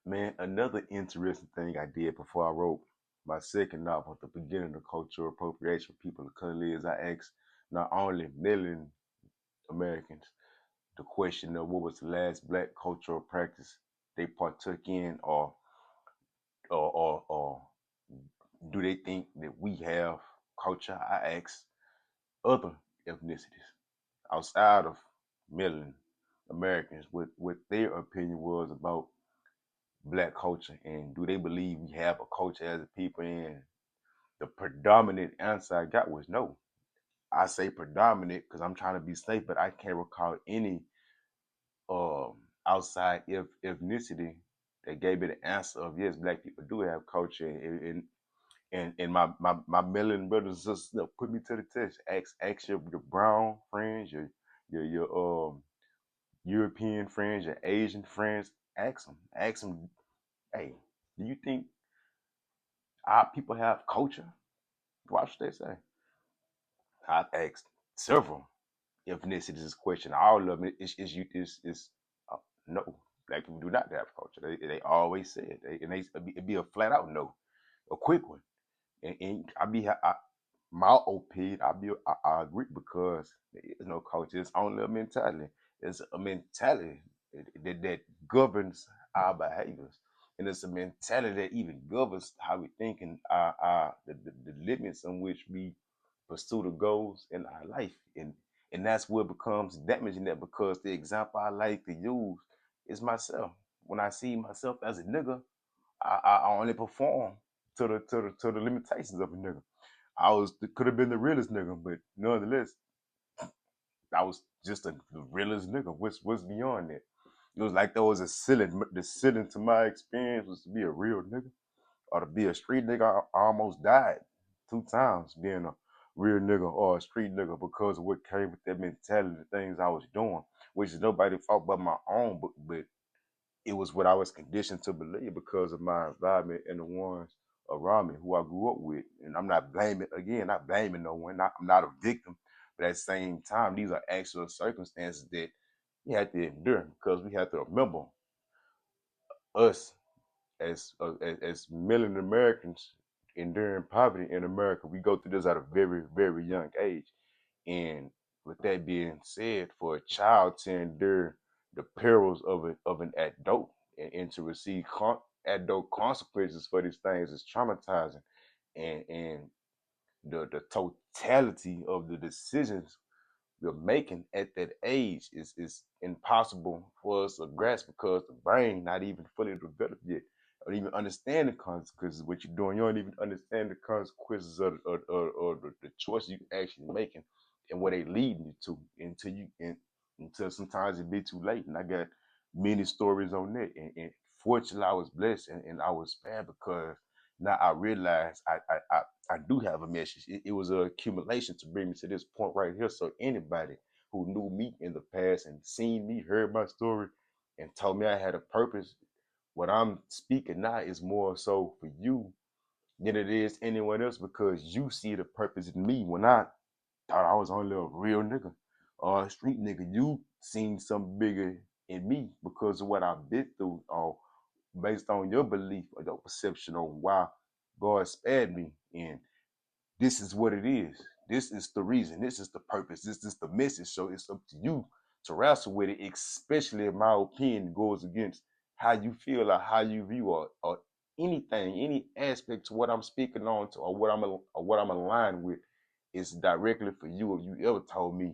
Man, another interesting thing I did before I wrote my second novel, The Beginning of Cultural Appropriation for People of Color, is I asked not only Melanin Americans the question of what was the last black cultural practice they partook in, or do they think that we have culture? I asked other ethnicities outside of Melanin Americans what their opinion was about black culture, and do they believe we have a culture as a people. And the predominant answer I got was no. I say predominant because I'm trying to be safe, but I can't recall any um outside ethnicity that gave me the answer of yes, black people do have culture. And my melanin brothers and sisters put me to the test. Ask your brown friends, your European friends, your Asian friends. Ask them. Hey, do you think our people have culture? Watch what they say. I've asked several ethnicities this question. All of them is uh, no. Black people do not have culture. They always say it. It'd be a flat out no, a quick one. And my opinion, I agree because there is no culture. It's only a mentality. It's a mentality that governs our behaviors. And it's a mentality that even governs how we think and the limits in which we pursue the goals in our life. And that's where it becomes damaging that because the example I like to use is myself. When I see myself as a nigga, I only perform to the limitations of a nigga. I was could have been the realest nigga, but nonetheless, I was just the realest nigga. What's beyond that? It was like there was a ceiling. The ceiling to my experience was to be a real nigga or to be a street nigga. I almost died 2 times being a real nigga or a street nigga because of what came with that mentality, the things I was doing, which is nobody's fault but my own. But it was what I was conditioned to believe because of my environment and the ones around me who I grew up with. And I'm not blaming, again, not blaming no one. I'm not a victim. But at the same time, these are actual circumstances that we have to endure because we have to remember us as Melanin Americans enduring poverty in America. We go through this at a very, very young age. And with that being said, for a child to endure the perils of an adult and to receive adult consequences for these things is traumatizing. And the totality of the decisions we're making at that age is impossible for us to grasp because the brain not even fully developed yet. Don't even understand the consequences of what you're doing. You don't even understand the consequences of the choice you actually making and what they leading you to until sometimes it be too late. And I got many stories on that. And fortunately, I was blessed and I was spared because now I realize I do have a message. It was an accumulation to bring me to this point right here. So anybody who knew me in the past and seen me, heard my story, and told me I had a purpose, what I'm speaking now is more so for you than it is anyone else because you see the purpose in me when I thought I was only a real nigga or a street nigga. You seen something bigger in me because of what I've been through or based on your belief or your perception on why God spared me. And this is what it is. This is the reason. This is the purpose. This is the message. So it's up to you to wrestle with it, especially if my opinion goes against how you feel or how you view or anything, any aspect to what I'm speaking on to or what I'm aligned with is directly for you. If you ever told me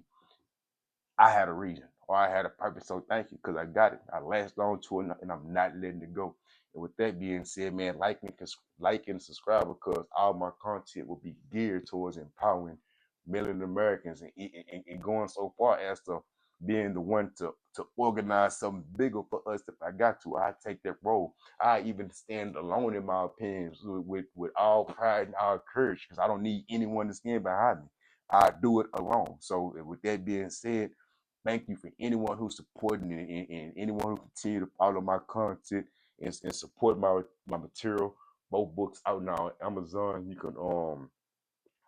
I had a reason or I had a purpose. So thank you because I got it. I latched on to it and I'm not letting it go. And with that being said, man, like and subscribe because all my content will be geared towards empowering Melanin Americans and going so far as to being the one to organize something bigger for us if I got to. I take that role. I even stand alone in my opinions with all pride and all courage because I don't need anyone to stand behind me. I do it alone. So with that being said, thank you for anyone who's supporting and anyone who continue to follow my content and support my material. Both books out now on Amazon. You can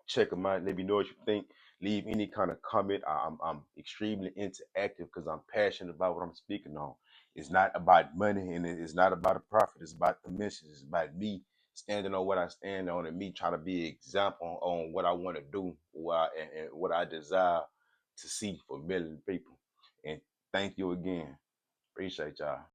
check them out. Let me know what you think. Leave any kind of comment. I'm extremely interactive because I'm passionate about what I'm speaking on. It's not about money and it's not about a profit. It's about the mission. It's about me standing on what I stand on and me trying to be an example on what I want to do, and what I desire to see for millions of people. And thank you again. Appreciate y'all.